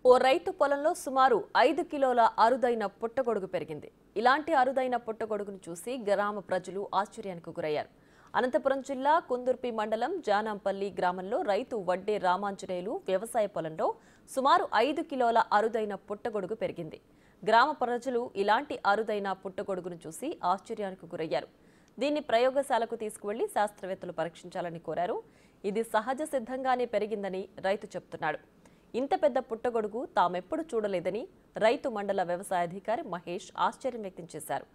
ఓ రైతు పొలంలో సుమారు 5 కిలోల అరుదైన పుట్టగొడుగు పెరిగింది. ఇలాంటి అరుదైన పుట్టగొడుగును చూసి గ్రామ ప్రజలు ఆశ్చర్యానికి గురయ్యారు. అనంతపురం జిల్లా కుందుర్పి మండలం జానంపల్లి గ్రామంలో రైతు వడ్డే రామాంజనేయులు వ్యవసాయ పొలంలో సుమారు 5 కిలోల అరుదైన పుట్టగొడుగు పెరిగింది. గ్రామ ప్రజలు ఇలాంటి అరుదైన పుట్టగొడుగును చూసి ఆశ్చర్యానికి గురయ్యారు. దీన్ని ప్రయోగశాలకు తీసుకువెళ్లి శాస్త్రవేత్తలు పరీక్షించాలని కోరారు. ఇది సహజ సిద్ధంగానే పెరిగిందని రైతు చెబుతున్నాడు. ఇంత పెద్ద పుట్టగొడుగు తామెప్పుడు చూడలేదని రైతు మండల వ్యవసాయాధికారి మహేష్ ఆశ్చర్యం వ్యక్తం చేశారు.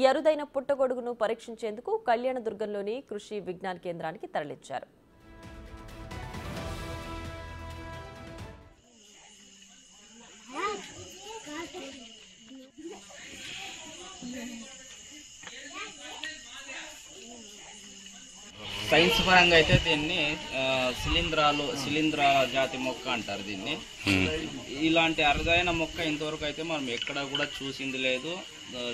ఈ అరుదైన పుట్టగొడుగును పరీక్షించేందుకు కళ్యాణదుర్గంలోని కృషి విజ్ఞాన కేంద్రానికి తరలించారు. సైన్స్ పరంగా అయితే దీన్ని శిలీంధ్ర జాతి మొక్క అంటారు. దీన్ని ఇలాంటి అరుదైన మొక్క ఇంతవరకు అయితే మనం ఎక్కడ కూడా చూసింది లేదు,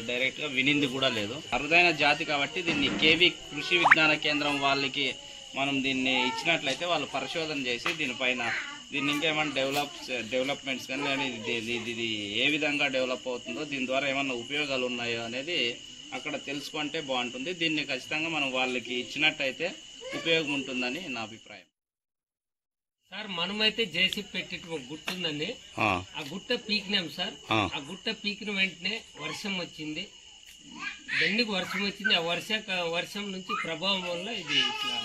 డైరెక్ట్ గా వినింది కూడా లేదు. అరుదైన జాతి కాబట్టి దీన్ని కేవీ కృషి విజ్ఞాన కేంద్రం వాళ్ళకి మనం దీన్ని ఇచ్చినట్లయితే వాళ్ళు పరిశోధన చేసి దీనిపైన దీన్ని ఇంకేమైనా డెవలప్మెంట్స్ కానీ ఇది ఏ విధంగా డెవలప్ అవుతుందో, దీని ద్వారా ఏమన్నా ఉపయోగాలు ఉన్నాయో అనేది అక్కడ తెలుసుకుంటే బాగుంటుంది. దీన్ని ఖచ్చితంగా మనం వాళ్ళకి ఇచ్చినట్టయితే ఉపయోగం ఉంటుందని నా అభిప్రాయం. సార్ మనమైతే జేసీ పెట్టి గుట్టుందండి, ఆ గుట్ట పీకినాం సార్. ఆ గుట్ట పీకిన వెంటనే వర్షం వచ్చింది, దండికి వర్షం వచ్చింది. ఆ వర్షం నుంచి ప్రభావం వల్ల ఇది ఇట్లా